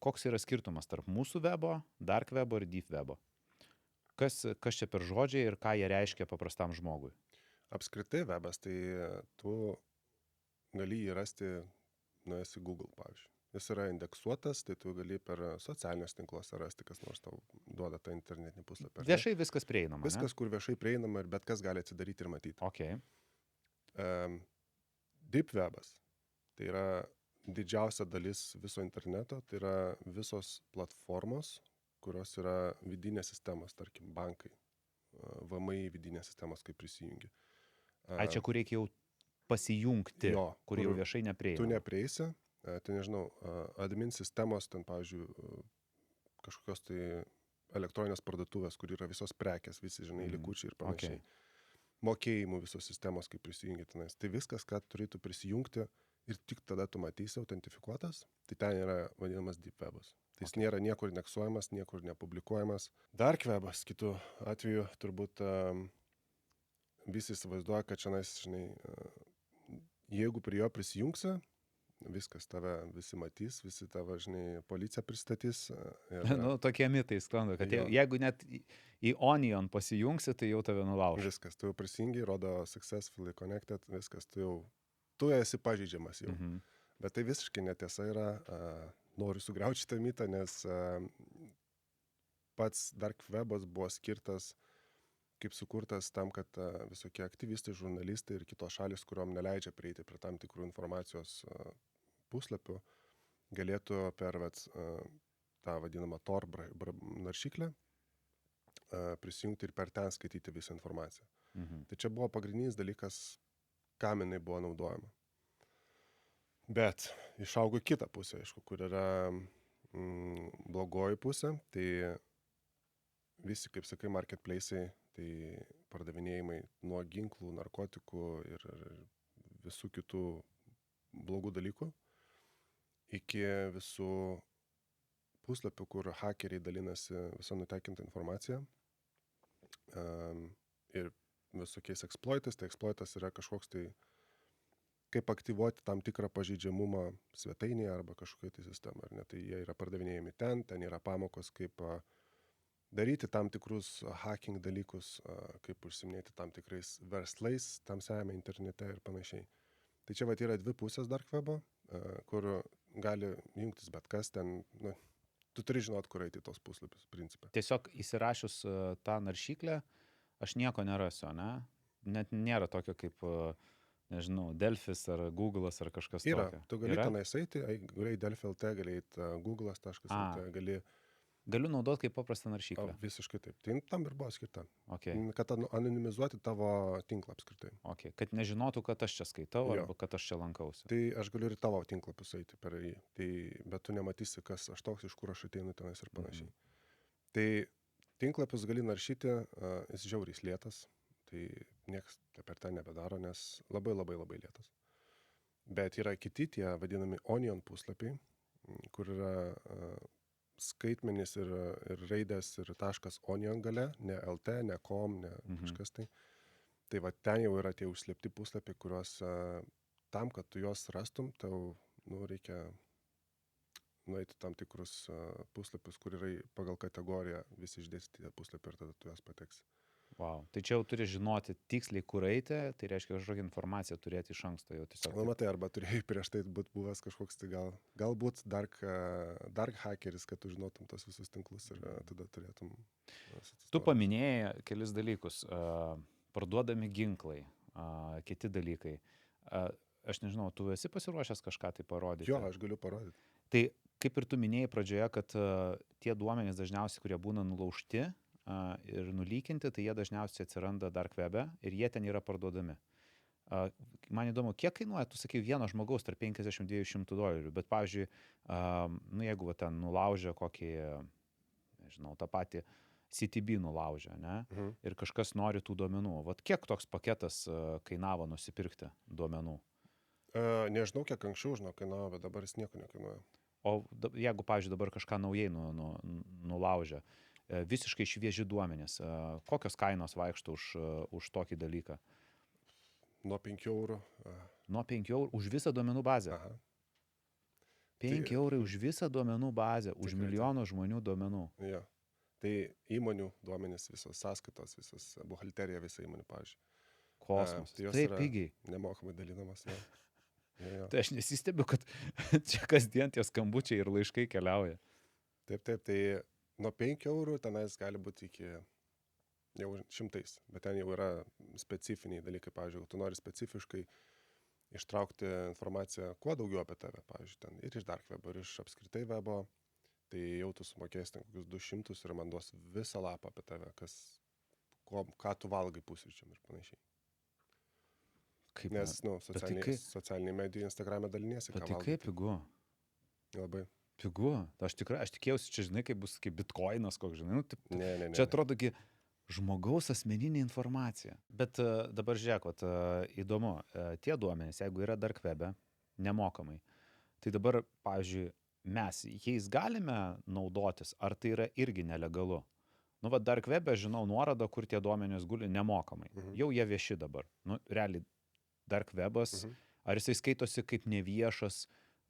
koks yra skirtumas tarp mūsų webo, dark webo ir deep webo? Kas čia per žodžiai ir ką jie reiškia paprastam žmogui? Apskritai webas, tai tu gali jį rasti, nuėjęs į Google, pavyzdžiui. Jis yra indeksuotas, tai tu gali per socialinius tinkluose rasti, kas nors tau duoda tą internetinį puslapį. Viešai viskas prieinama, viskas, kur viešai prieinama ir bet kas gali atsidaryti ir matyti. Okay. Deep webas, tai yra didžiausia dalis viso interneto, tai yra visos platformos, kurios yra vidinės sistemos, tarkim, bankai, VMI vidinės sistemos, kaip prisijungi. Čia kur reikia jau pasijungti, jo, kur jau viešai neprieina. Tu neprieisi, tai nežinau, admin sistemos, ten, pavyzdžiui, kažkokios tai elektroninės parduotuvės, kur yra visos prekės, visi, žinai, likučiai ir panašiai. Mokėjimų visos sistemos, kaip prisijungi tenais. Tai viskas, ką turėtų prisijungti ir tik tada tu matysi autentifikuotas, tai ten yra vadinamas deep webas. Tai jis nėra niekur indeksuojamas, niekur nepublikuojamas. Dark webas, kitų atveju, turbūt visi įsivaizduoja, kad šiandien, žinai, jeigu prie jo prisijungsi, viskas tave visi matys, visi tave, žinai, policija pristatys. Ir, tokie mitai sklando, kad jeigu net į Onion pasijungsi, tai jau tave nulauš. Viskas, tu jau prisijungi, rodo successfully connected, viskas, tu esi pažeidžiamas jau. Bet tai visiškai netiesa yra, noriu sugriauti šitą mitą, nes pats dark webas buvo skirtas, kaip sukurtas tam, kad visokie aktyvistai, žurnalistai ir kitos šalis, kuriuom neleidžia prieiti prie tam tikrų informacijos puslapių, galėtų per tą vadinamą Tor naršyklę prisijungti ir per ten skaityti visą informaciją. Tai čia buvo pagrindinis dalykas, kam jinai buvo naudojama. Bet išaugo kitą pusę, aišku, kur yra blogoji pusė, tai visi, kaip sakai, marketplace'ai, tai pardavinėjimai nuo ginklų, narkotikų ir visų kitų blogų dalykų, iki visų puslapių, kur hakeriai dalinasi visą nutekintą informaciją ir visokiais exploitais. Tai exploitas yra kažkoks tai, kaip aktyvuoti tam tikrą pažeidžiamumą svetainėje arba kažkokiai tai sistemai. Ar ne? Tai jie yra pardavinėjami ten yra pamokos, kaip daryti tam tikrus hacking dalykus, kaip užsiminėti tam tikrais verslais tamsiajame internete ir panašiai. Tai čia yra dvi pusės dark webo, kur gali jungtis bet kas ten, tu turi žinot, kur eiti tos puslapius, principą. Tiesiog įsirašius tą naršyklę, aš nieko nerasiu, ne? Net nėra tokio kaip, nežinau, Delfis ar Google'as ar kažkas tokio. Yra, tu gali tenais eiti, gali Delfi.lt, gali eiti Google'as.lt, Galiu naudoti kaip paprastą naršyklę. Visiškai taip. Tai tam ir buvo skirta. Okay. Kad anonimizuoti tavo tinklą apskritai. Okay. Kad nežinotų, kad aš čia skaitau arba kad aš čia lankausi. Tai aš galiu ir tavo tinklapius eiti per jį. Bet tu nematysi, kas aš toks, iš kur aš ateinu tenais ir panašiai. Tai tinklapius gali naršyti, jis žiauriai lėtas. Tai niekas per tą nebedaro, nes labai lėtas. Bet yra kiti tie vadinami Onion puslapiai, kur yra skaitmenys ir raidės ir .onion gale, ne LT, ne com, ne kažkas tai. Tai ten jau yra tie užslėpti puslapiai, kuriuos tam, kad tu juos rastum, tau reikia nueiti tam tikrus puslapius, kur yra pagal kategoriją visi išdėstyti puslapiai ir tada tu juos pateksi. Wow. Tai čia jau turi žinoti tiksliai, kur eiti, tai reiškia kažkokią informaciją turėti iš anksto jau tiesiog. Matai, arba turėjai prieš tai būt buvęs kažkoks tai galbūt dark hackeris, kad tu žinotum tos visus tinklus ir tada turėtum. Tu paminėjai kelis dalykus. Parduodami ginklai, kiti dalykai. Aš nežinau, tu esi pasiruošęs kažką tai parodyti? Jo, aš galiu parodyti. Tai kaip ir tu minėjai pradžioje, kad tie duomenys dažniausiai, kurie būna nulaužti ir nulykinti, tai jie dažniausiai atsiranda dark webe ir jie ten yra parduodami. Man įdomu, kiek kainuoja, tu sakai, vieno žmogaus tarp $50-200, bet pavyzdžiui, jeigu ten nulaužia kokį, nežinau, tą patį CTB nulaužia, ne? Ir kažkas nori tų duomenų. Kiek toks paketas kainavo nusipirkti duomenų? Nežinau, kiek anksčiau kainavo, bet dabar jis nieko nekainuoja. O jeigu, pavyzdžiui, dabar kažką naujai nulaužia, visiškai švieži duomenys, kokios kainos vaikšto už tokį dalyką? Nuo 5 eurų. Nuo 5 eurų už visą duomenų bazę? Aha. 5 eurai už visą duomenų bazę, už Tikrai, milijono žmonių duomenų. Jo. Tai įmonių duomenys, visos sąskaitos, visos buhalterija, visa įmonių, pavyzdžiui. Kosmosas. Tai jos Taip, yra pigiai. nemokamai dalinamas. Jo. Jo. Tai aš nesistebiu, kad čia kasdien tie skambučiai ir laiškai keliauja. Taip, tai nuo 5 eurų tenais gali būti iki jau 100, bet ten jau yra specifiniai dalykai, pavyzdžiui, tu nori specifiškai ištraukti informaciją kuo daugiau apie tave, pavyzdžiui, ten ir iš dark webo, ir iš apskritai webo, tai jau tu sumokėsi ten kokius 200 ir man duos visą lapą apie tave, ką tu valgai pusryčiam ir panašiai. Kaip, Nes, socialiniai medijai Instagram'e daliniesi, ką bet tai valgai. kaip pigu? Labai. Pigu. Aš tikėjausi, čia žinai, kaip bus kaip bitkoinas, koks, žinai. Ne. Čia atrodo, žmogaus asmeninė informacija. Bet dabar žiūrėk, įdomu, tie duomenys, jeigu yra dark webe, nemokamai, tai dabar, pavyzdžiui, mes jais galime naudotis, ar tai yra irgi nelegalu? Nu, dark webe žinau nuorodą, kur tie duomenys guli nemokamai. Jau jie vieši dabar. Nu, realiai, dark webas, ar jisai skaitosi kaip neviešas,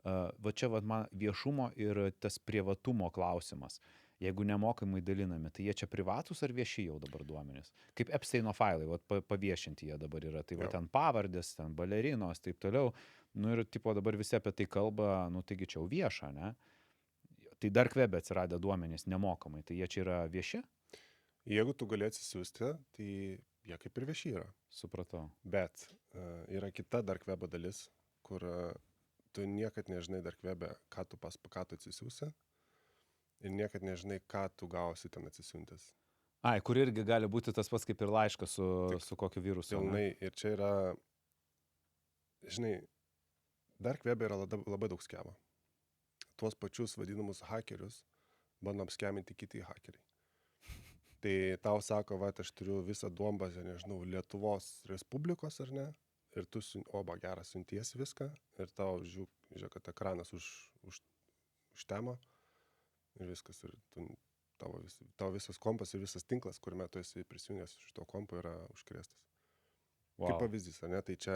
va čia man viešumo ir tas privatumo klausimas. Jeigu nemokamai dalinami, tai jie čia privatus ar vieši jau dabar duomenys? Kaip Epsteino failai, paviešinti jie dabar yra. Tai va ten pavardės, ten balerinos, taip toliau. Nu ir tipo dabar visi apie tai kalba, nu taigi čia jau vieša, ne? Tai dark webe atsiradę duomenys nemokamai, tai jie čia yra vieši? Jeigu tu gali atsisiųsti, tai jie kaip ir vieši yra. Supratau. Bet yra kita dark webo dalis, kur tu niekad nežinai dark webe, ką tu atsisiųsi ir niekad nežinai, ką tu gausi ten atsisiuntęs. Ai, kur irgi gali būti tas pats kaip ir laiškas su kokiu virusu. Pilnai. Ir čia yra, žinai, dark webe yra labai daug skemo. Tuos pačius vadinamus hakerius bandom skeminti kiti hakeriai. Tai tau sako, va, aš turiu visą duombazę, nežinau, Lietuvos Respublikos, ar ne? Ir tu, geras, siuntiesi viską ir tau žiūrėk, kad ekranas užtemo ir viskas. Ir tavo visas kompas ir visas tinklas, kuriame tu esi prisijungęs iš to kompo, yra užkrėstas. Wow. Kaip pavyzdys, ar ne? Tai čia...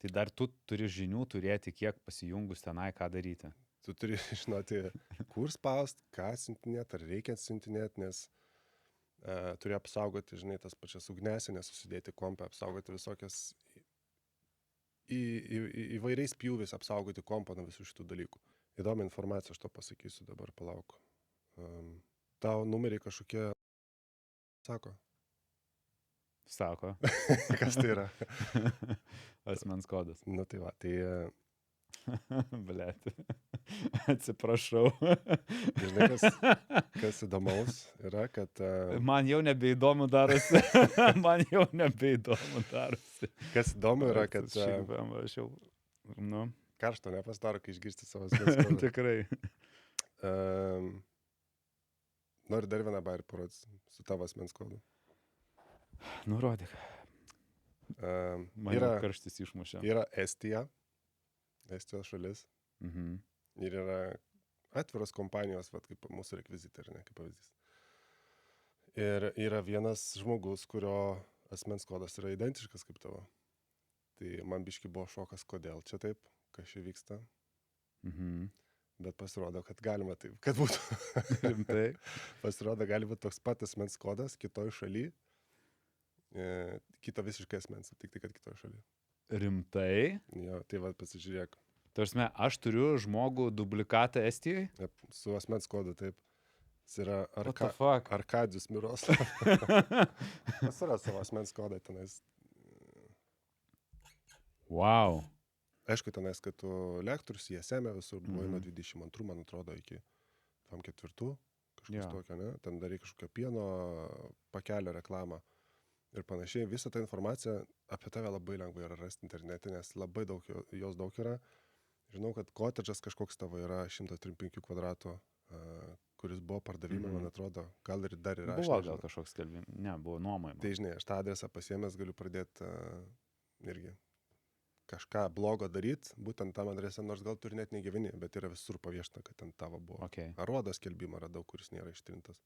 Tai dar tu turi žinių turėti, kiek pasijungus tenai, ką daryti. Tu turi žinoti, kur spaust, ką siuntinėti, ar reikia siuntinėti, nes turi apsaugoti, žinai, tas pačias ugnesinės, susidėti kompą, apsaugoti visokias įvairiais pjūvis, apsaugoti kompą nuo visų šitų dalykų. Įdomi informacija, aš to pasakysiu dabar, palauk. Tau numeriai kažkokie... Sako? Kas tai yra? Asmens kodas. Nu tai va, tai... Blet. Atsiprašau. Žinai, kas įdomaus yra, kad... Man jau nebeįdomu darosi. Kas įdomu yra, kad... Aš jau... Nu. Karšto nepastaro, kai išgirsti savo asmens kodą. Tikrai. Noriu dar vieną bairį parodyti su tavo asmens kodu. Nurodyk. Man yra karštis išmušė. Yra Estijos šalis. Ir yra atviros kompanijos, vat, kaip mūsų rekvizitai, ne, kaip pavyzdys. Ir yra vienas žmogus, kurio asmens kodas yra identiškas kaip tavo. Tai man biški buvo šokas, kodėl čia taip, kas čia vyksta. Bet pasirodo, kad galima taip, kad būtų. Rimtai? Pasirodo, gali būti toks pat asmens kodas kitoj šaly. Kito visiškai asmens, tik tai, kad kitoj šaly. Rimtai? Jo, tai va, pasižiūrėk. Tarsime, aš turiu žmogų duplikatą Estijoje? Su asmens kodu, taip. Jis yra Arkadijus Miroslav. Jis yra savo asmens kodą tenais. Wow. Aišku, tenais, kad tu lektorius, ISM visur buvo nuo 22, man atrodo, iki 24, kažkas tokio, ne? Ten darai kažkokią pieno pakelio reklamą. Ir panašiai, visą tą informaciją apie tave labai lengva yra rasti internete, nes labai daug, jos daug yra. Žinau, kad kotedžas kažkoks tavo yra 135 kvadratų, kuris buvo pardavime, man atrodo, gal ir dar yra. Buvo gal kažkoks skelbimas, ne, buvo nuomojama. Tai žinai, aš tą adresą pasiėmęs galiu pradėti irgi kažką blogo daryti, būtent tam adresą, nors gal tu ir net negyveni, bet yra visur paviešta, kad ten tavo buvo. Okay. Aruodo skelbimą radau, kuris nėra ištrintas.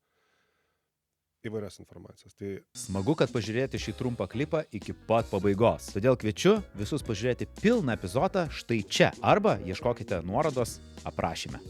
įvairias informacijas. Tai Smagu, kad pažiūrėjote šį trumpą klipą iki pat pabaigos. Todėl kviečiu visus pažiūrėti pilną epizodą štai čia arba ieškokite nuorodos aprašyme.